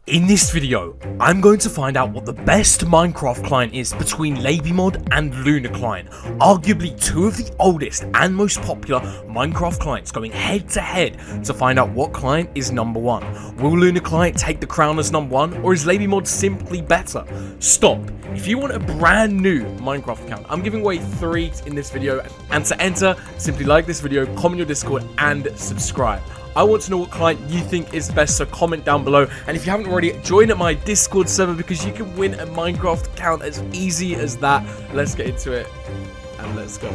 In this video, I'm going to find out what the best Minecraft client is between LabyMod and Lunar Client, arguably two of the oldest and most popular Minecraft clients going head to head to find out what client is number one. Will Lunar Client take the crown as number one, or is LabyMod simply better? Stop. If you want a brand new Minecraft account, I'm giving away 3 in this video, and to enter, simply like this video, comment your Discord, and subscribe. I want to know what client you think is best, so comment down below. And if you haven't already, join at my Discord server because you can win a Minecraft account as easy as that. Let's get into it, and let's go.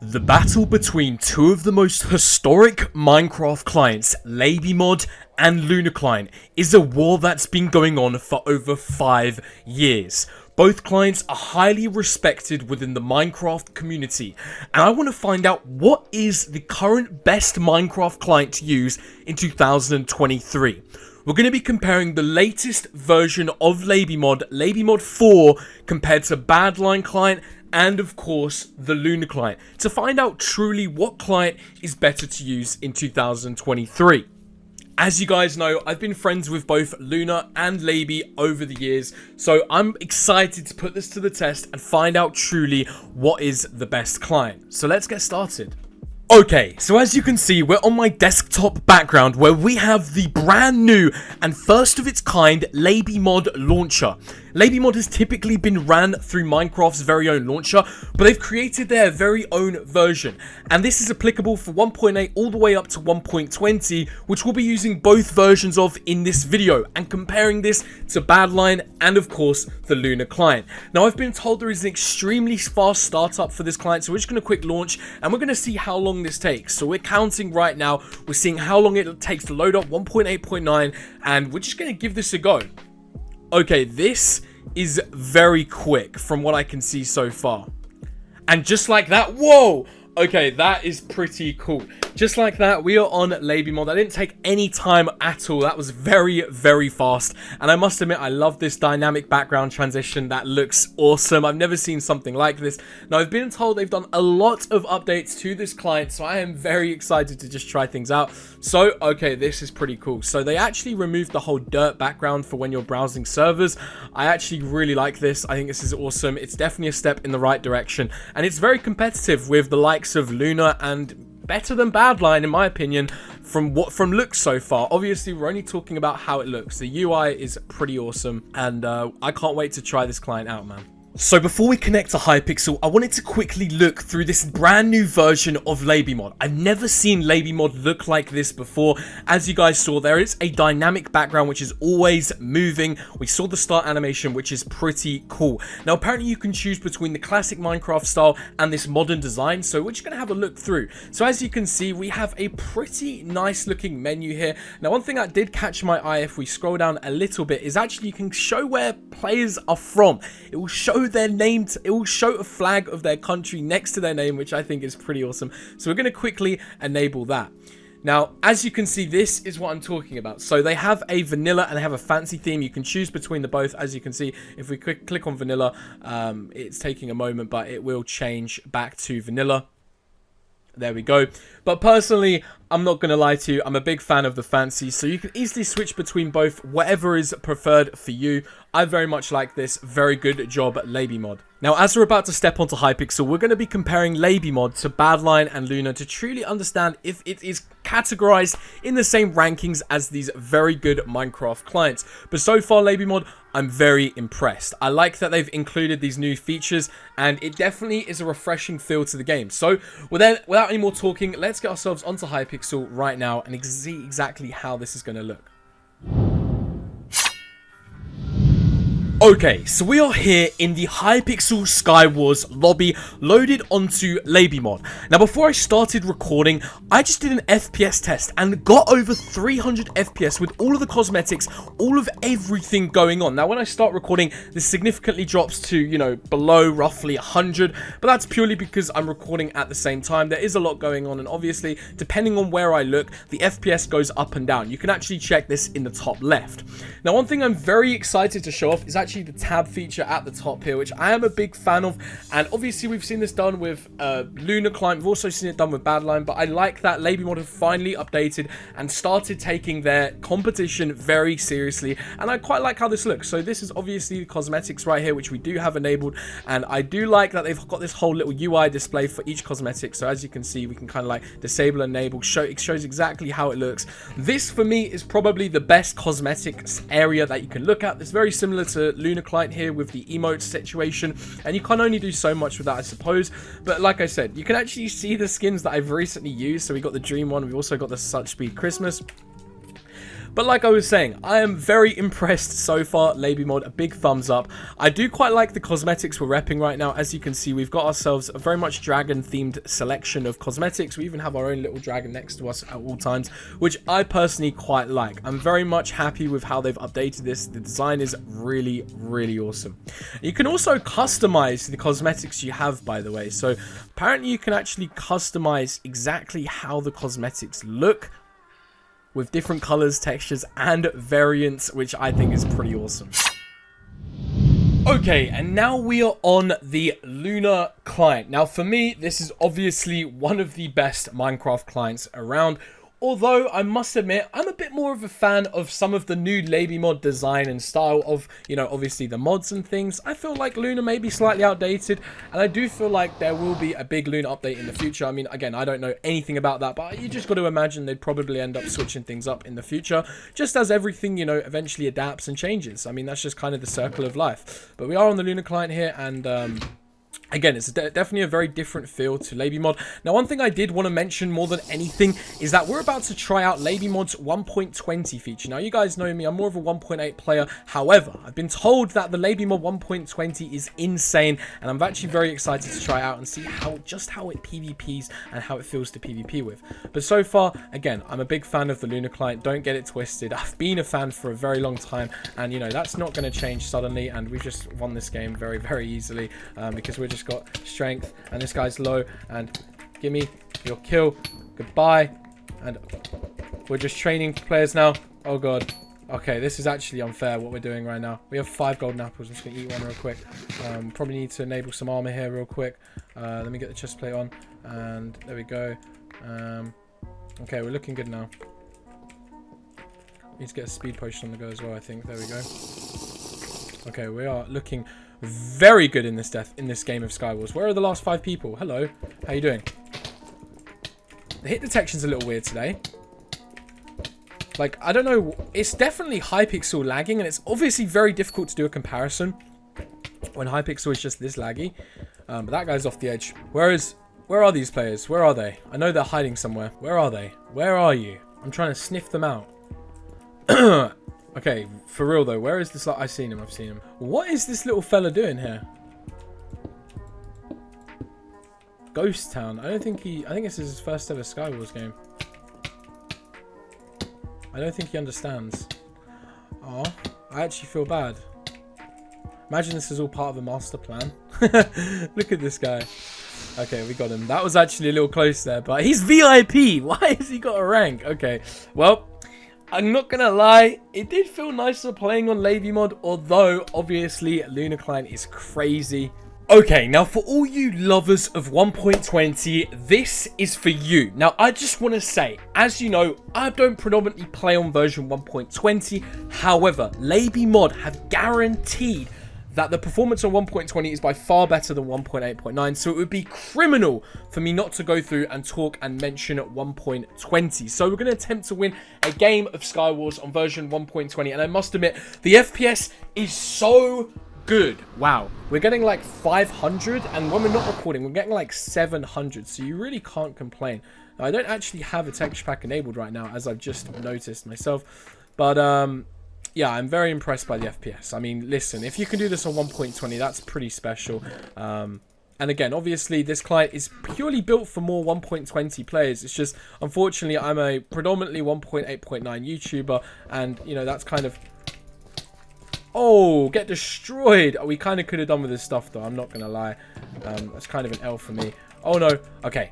The battle between two of the most historic Minecraft clients, LabyMod and Lunar Client, is a war that's been going on for over 5 years. Both clients are highly respected within the Minecraft community, and I want to find out what is the current best Minecraft client to use in 2023. We're going to be comparing the latest version of LabyMod, LabyMod 4, compared to Badlion client, and of course the Lunar client, to find out truly what client is better to use in 2023. As you guys know, I've been friends with both Lunar and Laby over the years, so I'm excited to put this to the test and find out truly what is the best client. So let's get started. Okay, so as you can see, we're on my desktop background where we have the brand new and first of its kind LabyMod launcher. LabyMod has typically been ran through Minecraft's very own launcher, but they've created their very own version. And this is applicable for 1.8 all the way up to 1.20, which we'll be using both versions of in this video and comparing this to Badlion and of course the Lunar client. Now I've been told there is an extremely fast startup for this client, so we're just going to quick launch and we're going to see how long this takes. So we're counting right now, we're seeing how long it takes to load up 1.8.9, and we're just going to give this a go. Okay, this is very quick from what I can see so far. And just like that, whoa! Okay, that is pretty cool. Just like that, we are on LabyMod. I didn't take any time at all. That was very, very fast. And I must admit, I love this dynamic background transition. That looks awesome. I've never seen something like this. Now, I've been told they've done a lot of updates to this client, so I am very excited to just try things out. So, okay, this is pretty cool. So they actually removed the whole dirt background for when you're browsing servers. I actually really like this. I think this is awesome. It's definitely a step in the right direction. And it's very competitive with the likes of Lunar and better than Badlion in my opinion from looks so far. Obviously we're only talking about how it looks. The UI is pretty awesome, and I can't wait to try this client out, man. So before we connect to Hypixel, I wanted to quickly look through this brand new version of LabyMod. I've never seen LabyMod look like this before. As you guys saw, there is a dynamic background which is always moving. We saw the start animation, which is pretty cool. Now apparently you can choose between the classic Minecraft style and this modern design, so we're just going to have a look through. So as you can see, we have a pretty nice looking menu here. Now one thing that did catch my eye, if we scroll down a little bit, is actually you can show where players are from. It will show their name, it will show a flag of their country next to their name, which I think is pretty awesome. So we're going to quickly enable that. Now, as you can see, this is what I'm talking about. So they have a vanilla and they have a fancy theme. You can choose between the both. As you can see, if we click on vanilla, it's taking a moment, but it will change back to vanilla. There we go. But personally, I'm not going to lie to you, I'm a big fan of the fancy, so you can easily switch between both, whatever is preferred for you. I very much like this. Very good job, LabyMod. Now, as we're about to step onto Hypixel, we're going to be comparing LabyMod to Badlion and Lunar to truly understand if it is categorized in the same rankings as these very good Minecraft clients. But so far, LabyMod, I'm very impressed. I like that they've included these new features, and it definitely is a refreshing feel to the game. So, without any more talking, let's get ourselves onto Hypixel right now and see exactly how this is going to look. Okay, so we are here in the Hypixel Skywars lobby loaded onto LabyMod. Now, before I started recording, I just did an FPS test and got over 300 FPS with all of the cosmetics, all of everything going on. Now, when I start recording, this significantly drops to, you know, below roughly 100, but that's purely because I'm recording at the same time. There is a lot going on, and obviously, depending on where I look, the FPS goes up and down. You can actually check this in the top left. Now, one thing I'm very excited to show off is actually actually the tab feature at the top here, which I am a big fan of. And obviously we've seen this done with Lunar Client. We've also seen it done with Badlion, but I like that LabyMod have finally updated and started taking their competition very seriously. And I quite like how this looks. So this is obviously the cosmetics right here, which we do have enabled. And I do like that they've got this whole little UI display for each cosmetic. So as you can see, we can kind of like disable and enable. It shows exactly how it looks. This for me is probably the best cosmetics area that you can look at. It's very similar to Lunar Client here with the emote situation, and you can only do so much with that, I suppose. But like I said, you can actually see the skins that I've recently used. So we got the Dream one, we've also got the SuchSpeed Christmas. But like I was saying, I am very impressed so far. LabyMod, a big thumbs up. I do quite like the cosmetics we're repping right now. As you can see, we've got ourselves a very much dragon-themed selection of cosmetics. We even have our own little dragon next to us at all times, which I personally quite like. I'm very much happy with how they've updated this. The design is really, really awesome. You can also customize the cosmetics you have, by the way. So apparently you can actually customize exactly how the cosmetics look, with different colors, textures, and variants, which I think is pretty awesome. Okay, and now we are on the Lunar Client. Now, for me, this is obviously one of the best Minecraft clients around. Although, I must admit, I'm a bit more of a fan of some of the new LabyMod design and style of, you know, obviously the mods and things. I feel like Lunar may be slightly outdated, and I do feel like there will be a big Lunar update in the future. I mean, again, I don't know anything about that, but you just got to imagine they'd probably end up switching things up in the future, just as everything, you know, eventually adapts and changes. I mean, that's just kind of the circle of life. But we are on the Lunar Client here, and again, it's definitely a very different feel to LabyMod. Now, one thing I did want to mention more than anything is that we're about to try out LabyMod's 1.20 feature. Now, you guys know me, I'm more of a 1.8 player. However, I've been told that the LabyMod 1.20 is insane, and I'm actually very excited to try out and see just how it PvPs and how it feels to PvP with. But so far, again, I'm a big fan of the Lunar Client. Don't get it twisted. I've been a fan for a very long time, and, you know, that's not going to change suddenly, and we've just won this game very, very easily because we're just got strength, and this guy's low, and give me your kill, goodbye. And we're just training players now. Oh god, okay, this is actually unfair what we're doing right now. We have 5 golden apples. I'm just gonna eat one real quick. Probably need to enable some armor here real quick. Let me get the chest plate on, and there we go. Okay, we're looking good now. Need to get a speed potion on the go as well, I think. There we go. Okay, we are looking very good in this game of Skywars. Where are the last 5 people? Hello, how you doing? The hit detection's a little weird today. Like, I don't know, it's definitely Hypixel lagging, and it's obviously very difficult to do a comparison when Hypixel is just this laggy. But that guy's off the edge. Where are these players? Where are they? I know they're hiding somewhere. Where are they? Where are you? I'm trying to sniff them out. Okay, for real though, where is this? I've seen him, What is this little fella doing here? Ghost Town. I think this is his first ever Skywars game. I don't think he understands. Oh, I actually feel bad. Imagine this is all part of a master plan. Look at this guy. Okay, we got him. That was actually a little close there, but he's VIP. Why has he got a rank? Okay, well, I'm not gonna lie, it did feel nicer playing on LabyMod, although obviously Lunar Client is crazy. Okay, now for all you lovers of 1.20, this is for you. Now, I just want to say, as you know, I don't predominantly play on version 1.20. However, LabyMod have guaranteed that the performance on 1.20 is by far better than 1.8.9, so it would be criminal for me not to go through and talk and mention 1.20. So we're going to attempt to win a game of Skywars on version 1.20, and I must admit, the FPS is so good. Wow, we're getting like 500, and when we're not recording, we're getting like 700, so you really can't complain. Now, I don't actually have a texture pack enabled right now, as I've just noticed myself, but yeah, I'm very impressed by the FPS. I mean, listen, if you can do this on 1.20, that's pretty special. And again, obviously, this client is purely built for more 1.20 players. It's just, unfortunately, I'm a predominantly 1.8.9 YouTuber, and, you know, that's kind of... Oh, get destroyed. We kind of could have done with this stuff, though. I'm not going to lie. That's kind of an L for me. Oh, no. Okay.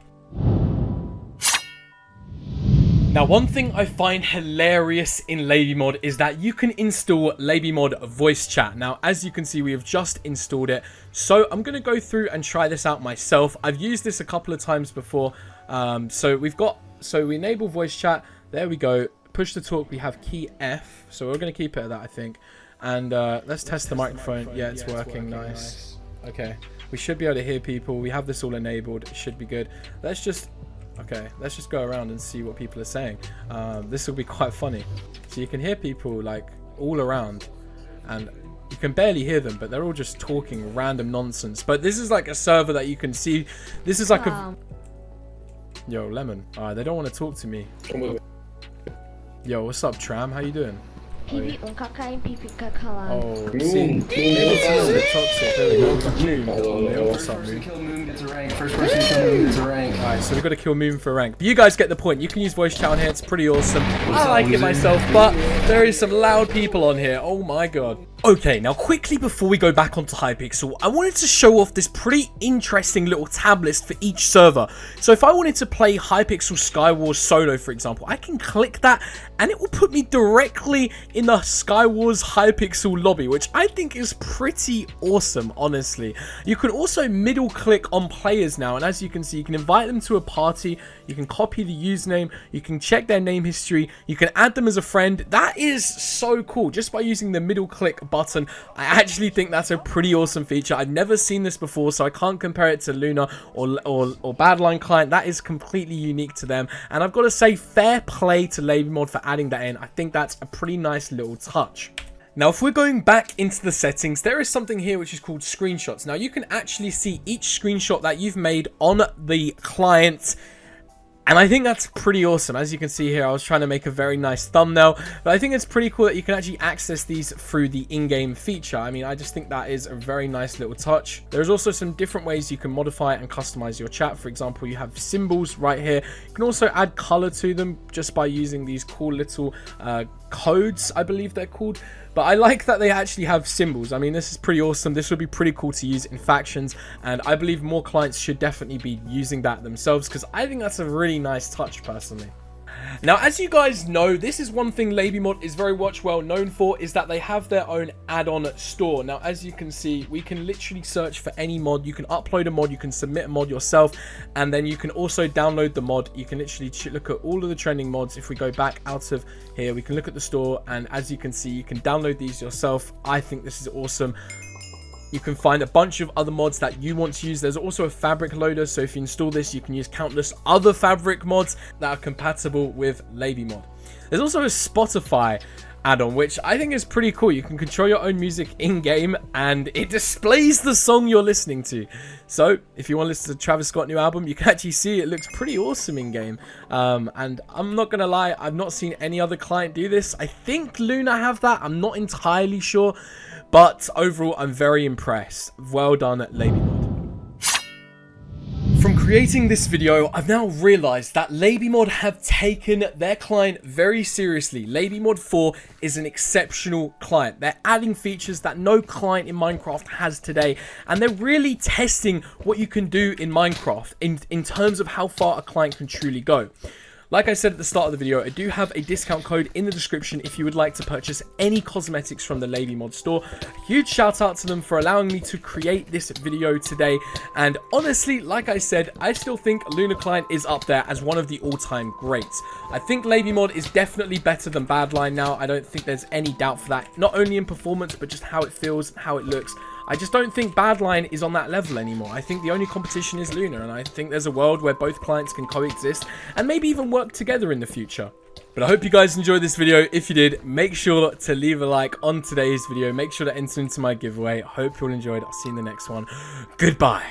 Now, one thing I find hilarious in LabyMod is that you can install LabyMod voice chat. Now, as you can see, we have just installed it. So I'm going to go through and try this out myself. I've used this a couple of times before. So we enable voice chat. There we go. Push to talk. We have key F. So we're going to keep it at that, I think. And let's test the microphone. Yeah, it's working. Nice. Okay. We should be able to hear people. We have this all enabled. It should be good. Let's just go around and see what people are saying. This will be quite funny. So you can hear people like all around, and you can barely hear them, but they're all just talking random nonsense. But this is like a server that you can see. This is like a... Yo, Lemon. They don't want to talk to me. Yo, what's up, Tram? How you doing? Oh, see, it's a little bit toxic. There we go. Moon. What's up, Moon? First person to kill Moon gets a rank. Alright, so we've got to kill Moon for a rank. But you guys get the point. You can use voice chat on here. It's pretty awesome. I like it myself, but there is some loud people on here. Oh my god. Okay, now quickly before we go back onto Hypixel, I wanted to show off this pretty interesting little tab list for each server. So if I wanted to play Hypixel Skywars solo, for example, I can click that and it will put me directly in the Skywars Hypixel lobby, which I think is pretty awesome, honestly. You can also middle click on players now, and as you can see, you can invite them to a party, you can copy the username, you can check their name history, you can add them as a friend. That is so cool, just by using the middle click button. I actually think that's a pretty awesome feature. I've never seen this before, so I can't compare it to Lunar or Badlion client. That is completely unique to them, and I've got to say fair play to LabyMod for adding that in. I think that's a pretty nice little touch. Now, if we're going back into the settings, there is something here which is called screenshots. Now, you can actually see each screenshot that you've made on the client, and I think that's pretty awesome. As you can see here, I was trying to make a very nice thumbnail, but I think it's pretty cool that you can actually access these through the in-game feature. I mean, I just think that is a very nice little touch. There's also some different ways you can modify and customize your chat. For example, you have symbols right here. You can also add color to them just by using these cool little codes, I believe they're called. But I like that they actually have symbols. I mean, this is pretty awesome. This would be pretty cool to use in factions, and I believe more clients should definitely be using that themselves, because I think that's a really nice touch personally. Now, as you guys know, this is one thing LabyMod is very well known for, is that they have their own add-on store. Now, as you can see, we can literally search for any mod. You can upload a mod, you can submit a mod yourself, and then you can also download the mod. You can literally look at all of the trending mods. If we go back out of here, we can look at the store, and as you can see, you can download these yourself. I think this is awesome. You can find a bunch of other mods that you want to use. There's also a fabric loader, so if you install this, you can use countless other fabric mods that are compatible with LabyMod. There's also a Spotify add-on, which I think is pretty cool. You can control your own music in-game, and it displays the song you're listening to. So if you want to listen to Travis Scott's new album, you can actually see it looks pretty awesome in-game. And I'm not gonna lie, I've not seen any other client do this. I think Lunar have that, I'm not entirely sure, but overall I'm very impressed. Well done, LabyMod. From creating this video, I've now realized that LabyMod have taken their client very seriously. LabyMod 4 is an exceptional client. They're adding features that no client in Minecraft has today, and they're really testing what you can do in Minecraft in terms of how far a client can truly go. Like I said at the start of the video, I do have a discount code in the description if you would like to purchase any cosmetics from the LabyMod store. A huge shout out to them for allowing me to create this video today. And honestly, like I said, I still think Lunar Client is up there as one of the all-time greats. I think LabyMod is definitely better than Badlion now. I don't think there's any doubt for that. Not only in performance, but just how it feels and how it looks. I just don't think Badlion is on that level anymore. I think the only competition is Lunar, and I think there's a world where both clients can coexist and maybe even work together in the future. But I hope you guys enjoyed this video. If you did, make sure to leave a like on today's video. Make sure to enter into my giveaway. I hope you all enjoyed. I'll see you in the next one. Goodbye.